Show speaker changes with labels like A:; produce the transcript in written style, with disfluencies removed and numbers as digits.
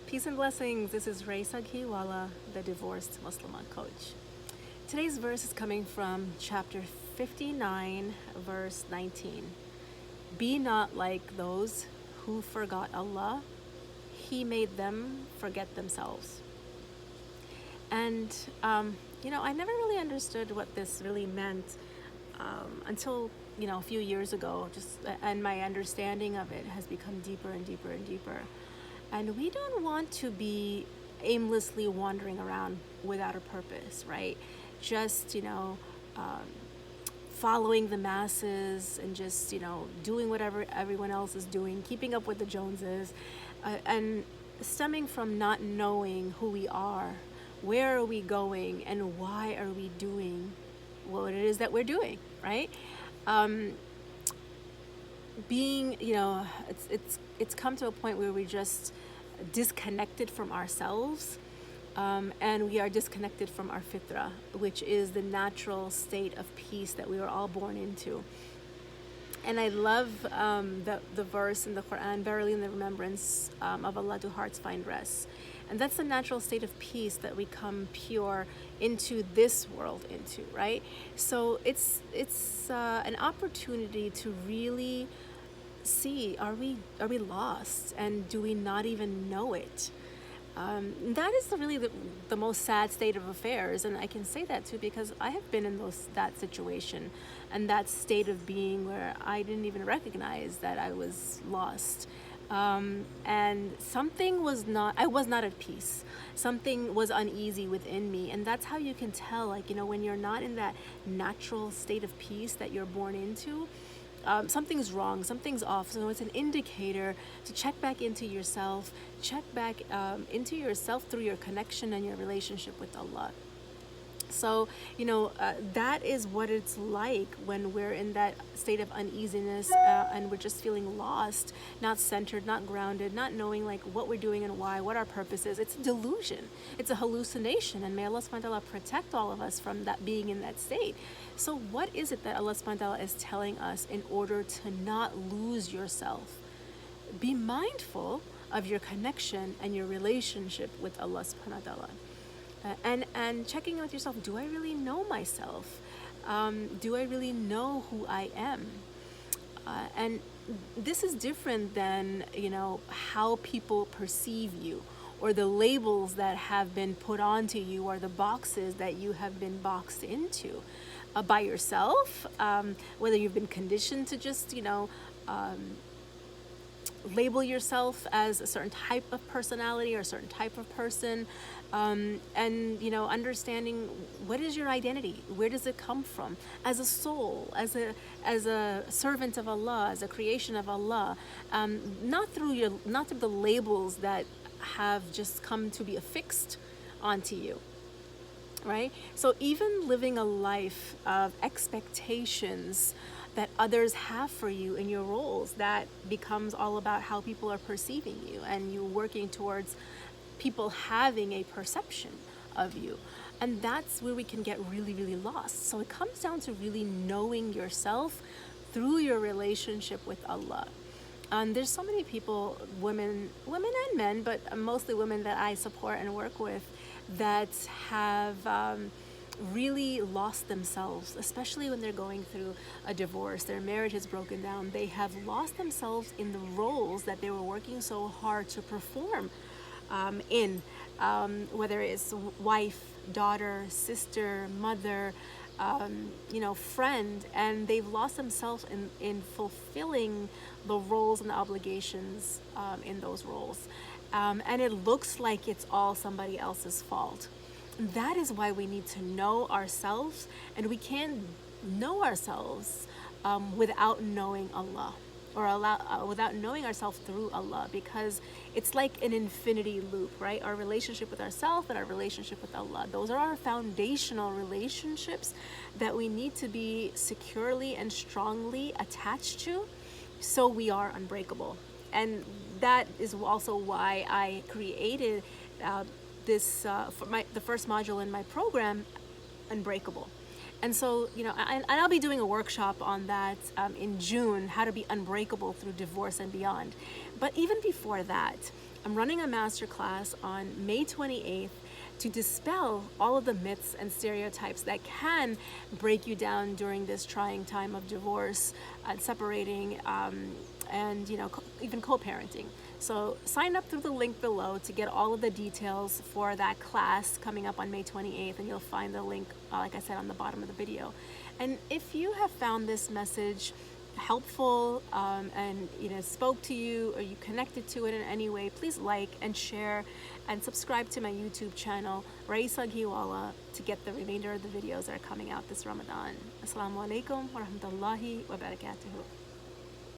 A: Peace and blessings. This is Raisa Ghiwala, the divorced Muslimah coach. Today's verse is coming from chapter 59, verse 19. Be not like those who forgot Allah. He made them forget themselves. And, I never really understood what this really meant until, a few years ago. And my understanding of it has become deeper and deeper and deeper. And we don't want to be aimlessly wandering around without a purpose, right? Just, following the masses and just, doing whatever everyone else is doing, keeping up with the Joneses, and stemming from not knowing who we are, where are we going, and why are we doing what it is that we're doing, right? It's come to a point where we just disconnected from ourselves, and we are disconnected from our fitra, which is the natural state of peace that we were all born into. And I love the verse in the Quran, verily in the remembrance of Allah do hearts find rest. And that's the natural state of peace that we come pure into this world into, right? So it's an opportunity to really see, are we lost, and do we not even know it? That is really the most sad state of affairs, and I can say that too because I have been in that situation and that state of being where I didn't even recognize that I was lost. And I was not at peace. Something was uneasy within me. And that's how you can tell, when you're not in that natural state of peace that you're born into, something's wrong, something's off. So it's an indicator to check back into yourself, through your connection and your relationship with Allah. So, that is what it's like when we're in that state of uneasiness and we're just feeling lost, not centered, not grounded, not knowing what we're doing and why, what our purpose is. It's a delusion. It's a hallucination. And may Allah subhanahu wa ta'ala protect all of us from that being in that state. So what is it that Allah subhanahu wa ta'ala is telling us in order to not lose yourself? Be mindful of your connection and your relationship with Allah subhanahu wa ta'ala. And checking in with yourself, do I really know myself? Do I really know who I am? And this is different than, how people perceive you, or the labels that have been put onto you, or the boxes that you have been boxed into by yourself, whether you've been conditioned to just, label yourself as a certain type of personality or a certain type of person, and understanding what is your identity, where does it come from, as a soul, as a servant of Allah, as a creation of Allah, not through the labels that have just come to be affixed onto you. Right? So even living a life of expectations that others have for you in your roles, that becomes all about how people are perceiving you, and you working towards people having a perception of you. And that's where we can get really, really lost. So it comes down to really knowing yourself through your relationship with Allah. There's so many people, women and men, but mostly women that I support and work with, that have really lost themselves, especially when they're going through a divorce. Their marriage has broken down. They have lost themselves in the roles that they were working so hard to perform in, whether it's wife, daughter, sister, mother, friend, and they've lost themselves in fulfilling the roles and the obligations in those roles. And it looks like it's all somebody else's fault. That is why we need to know ourselves, and we can't know ourselves without knowing Allah, or without knowing ourselves through Allah, because it's like an infinity loop, right? Our relationship with ourselves and our relationship with Allah. Those are our foundational relationships that we need to be securely and strongly attached to, so we are unbreakable. And that is also why I created the first module in my program, Unbreakable. And so, and I'll be doing a workshop on that in June, how to be unbreakable through divorce and beyond. But even before that, I'm running a masterclass on May 28th to dispel all of the myths and stereotypes that can break you down during this trying time of divorce and separating, and even co-parenting. So sign up through the link below to get all of the details for that class coming up on May 28th, and you'll find the link, like I said, on the bottom of the video. And if you have found this message helpful, and spoke to you, or you connected to it in any way, please like and share and subscribe to my YouTube channel, Raisa Ghiwala, to get the remainder of the videos that are coming out this Ramadan. Assalamu alaikum wa rahmatullahi wa barakatuhu.